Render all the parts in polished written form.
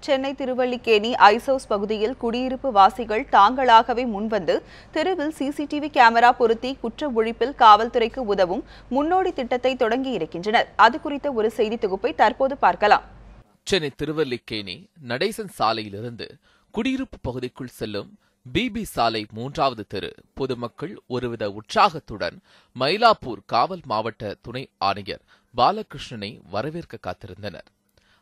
சென்னை திருவல்லிக்கேணி ஐசவுஸ் பகுதியில் குடியிருப்பு வாசிகள் தாங்களாகவே முன்வந்து தெருவில் சிசிடிவி கேமரா பொருத்தி குற்ற ஒழிப்பில் காவல்துறைக்கு உதவும் முன்னோடி திட்டத்தை தொடங்கியிருக்கின்றனர். அது குறித்த ஒரு செய்தி தொகுப்பை தற்போது பார்க்கலாம். சென்னை திருவல்லிக்கேணி நடேசன் சாலையிலிருந்து குடியிருப்பு பகுதிக்குள் செல்லும் பிபி சாலை 3வது தெரு பொதுமக்கள் ஒருவித உற்சாகத்துடன் மயிலாப்பூர் காவல் மாவட்ட துணை ஆணையர் பாலகிருஷ்ணனை வரவேற்க காத்திருந்தனர்.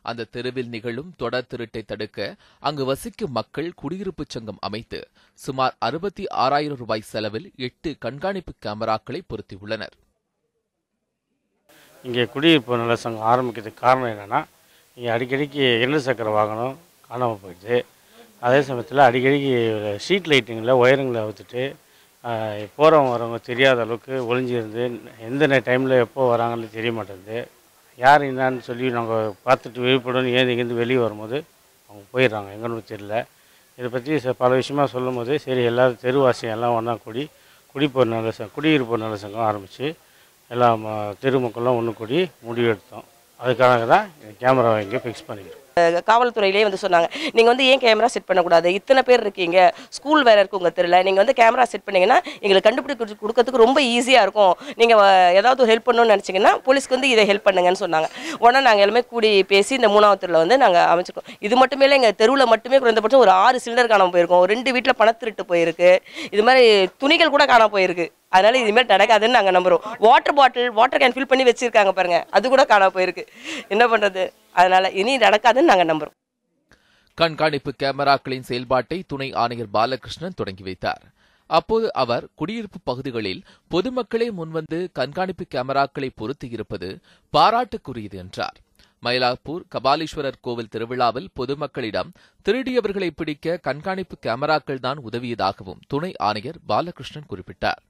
அந்த தெருவில் நிகழும் தொடர் திருட்டை தடுக்க அங்கு வசிக்கும் மக்கள் குடியிருப்பு சங்கம் அமைத்து சுமார் 66,000 ரூபாய் செலவில் 8 கண்காணிப்பு கேமராக்களை பொருத்தியுள்ளனர். இங்கே குடியிருப்பு நல சங்கம் ஆரம்பிக்கிறதுக்கு காரணம் என்னன்னா, இங்கே அடிக்கடிக்கு 2 சக்கர வாகனம் காணாமல் போயிடுது. அதே சமயத்தில் அடிக்கடிக்கு ஸ்ட்ரீட் லைட்டிங்கில் ஒயரிங்கில் அவுத்துட்டு போகிறவங்க வரவங்க தெரியாத அளவுக்கு ஒளிஞ்சிருந்து எந்த டைமில் எப்போ வராங்கன்னு தெரிய மாட்டேங்குது. யார் என்னான்னு சொல்லி நாங்கள் பார்த்துட்டு விழிப்புடன் இங்கேருந்து வெளியே வரும்போது அவங்க போயிடுறாங்க, எங்கன்னு தெரியல. இதை பற்றி பல விஷயமா சொல்லும் போது சரி எல்லோரும் தெருவாசியம் எல்லாம் ஒன்றா கூடி குடியிருப்பு நல சங்கம் ஆரம்பித்து எல்லா தெரு மக்கள்லாம் ஒன்று கூடி முடிவு எடுத்தோம். அதுக்காக தான் கேமரா இங்கே ஃபிக்ஸ் பண்ணிக்கிறோம். காவல்துறையிலே வந்து சொன்னாங்க, நீங்கள் வந்து ஏன் கேமரா செட் பண்ணக்கூடாது, இத்தனை பேர் இருக்கீங்க, ஸ்கூல் வேறு இருக்குது உங்கள் தெருவில், நீங்கள் வந்து கேமரா செட் பண்ணிங்கன்னா எங்களுக்கு கண்டுபிடிச்சி கொடுக்கறதுக்கு ரொம்ப ஈஸியாக இருக்கும், நீங்கள் ஏதாவது ஹெல்ப் பண்ணணும்னு நினச்சிங்கன்னா போலீஸ்க்கு வந்து இதை ஹெல்ப் பண்ணுங்கன்னு சொன்னாங்க. உடனே நாங்கள் எல்லாமே கூடி பேசி இந்த 3வது தெருவில் வந்து நாங்கள் அமைச்சிருக்கோம். இது மட்டுமே இல்லை, எங்கள் தெருவில் மட்டுமே குறைந்தபட்சம் ஒரு 6 சிலிண்டர் காணாமல் போயிருக்கோம், 2 வீட்டில் பணத்திருட்டு போயிருக்கு, இது மாதிரி துணிகள் கூட காணாமல் போயிருக்கு. அதனால இதுமாதிரி நடக்காதுன்னு நாங்கள் நம்புகிறோம். வாட்டர் கேன் ஃபில் பண்ணி வச்சிருக்காங்க பாருங்க, அது கூட காணாமல் போயிருக்கு. என்ன பண்ணுறது? அதனால இனி நடக்காதுன்னு நாங்கள் நம்புறோம். கண்காணிப்பு கேமராக்களின் செயல்பாட்டை துணை ஆணையர் பாலகிருஷ்ணன் தொடங்கி வைத்தார். அப்போது அவர் குடியிருப்பு பகுதிகளில் பொதுமக்களே முன்வந்து கண்காணிப்பு கேமராக்களை பொருத்தியிருப்பது பாராட்டுக்குரியது என்றார். மயிலாப்பூர் கபாலீஸ்வரர் கோவில் திருவிழாவில் பொதுமக்களிடம் திருடியவர்களை பிடிக்க கண்காணிப்பு கேமராக்கள் தான் உதவியதாகவும் துணை ஆணையர் பாலகிருஷ்ணன் குறிப்பிட்டார்.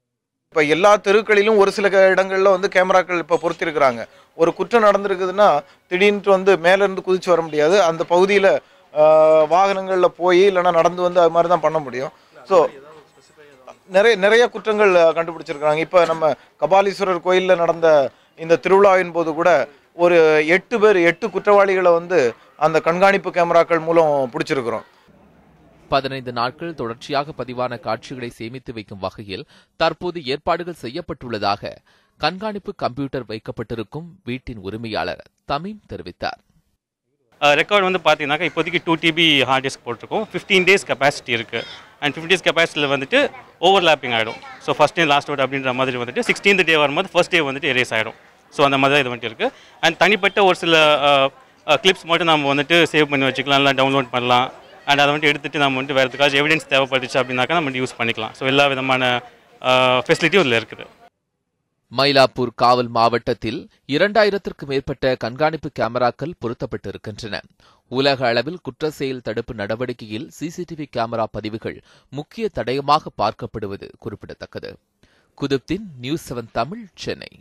இப்போ எல்லா தெருக்களிலும் ஒரு சில இடங்களில் வந்து கேமராக்கள் இப்போ பொருத்திருக்கிறாங்க. ஒரு குற்றம் நடந்திருக்குதுன்னா திடீர்னு மேலேருந்து குதிச்சு வர முடியாது. அந்த பகுதியில் வாகனங்களில் போய் இல்லைன்னா நடந்து வந்து அது மாதிரி தான் பண்ண முடியும். ஸோ நிறைய குற்றங்கள் கண்டுபிடிச்சிருக்கிறாங்க. இப்போ நம்ம கபாலீஸ்வரர் கோயிலில் நடந்த இந்த திருவிழாவின் போது கூட ஒரு 8 குற்றவாளிகளை வந்து அந்த கண்காணிப்பு கேமராக்கள் மூலம் பிடிச்சிருக்கிறோம். 15 நாட்கள் தொடர்ச்சியாக பதிவான காட்சிகளை சேமித்து வைக்கும் வகையில் தற்போது ஏற்பாடுகள் செய்யப்பட்டுள்ளதாக கண்காணிப்பு கம்ப்யூட்டர் வைக்கப்பட்டிருக்கும் வீட்டின் உரிமையாளர் தமீம் தெரிவித்தார். ரெக்கார்டு வந்து பார்த்தீங்கன்னாக்கா இப்போதைக்கு 2 TB ஹார்ட் டிஸ்க் போட்டிருக்கோம். 15 days கெப்பாசிட்டி இருக்குது. அண்ட் 15 days கெப்பாசிட்டியில் வந்துட்டு ஓவர்லாப்பிங் ஆகிடும். So first day last out அப்படின்ற மாதிரி வந்துட்டு 16th day வரும்போது ஃபர்ஸ்ட் டே வந்துட்டு எரேஸ் ஆகிடும். ஸோ அந்த மாதிரி தான் இது வந்துட்டு இருக்குது. அண்ட் தனிப்பட்ட ஒரு சில கிளிப்ஸ் மட்டும் நம்ம வந்துட்டு சேவ் பண்ணி வச்சுக்கலாம், இல்லை டவுன்லோட் பண்ணலாம். அண்ட் அதை வந்துட்டு எடுத்துகிட்டு நம்ம வந்துட்டு வேறு எதுக்காச்சும் எவிடன்ஸ் தேவைப்பட்டுச்சு அப்படின்னாக்கா நம்ம யூஸ் பண்ணிக்கலாம். ஸோ எல்லா விதமான ஃபெசிலிட்டியும் இதில் இருக்குது. மயிலாப்பூர் காவல் மாவட்டத்தில் 2000க்கும் மேற்பட்ட கண்காணிப்பு கேமராக்கள் பொருத்தப்பட்டிருக்கின்றன. உலக அளவில் குற்ற செயல் தடுப்பு நடவடிக்கையில் சிசிடிவி கேமரா பதிவுகள் முக்கிய தடயமாக பார்க்கப்படுவது குறிப்பிடத்தக்கது. குதுப்தீன், நியூஸ் 7 தமிழ், சென்னை.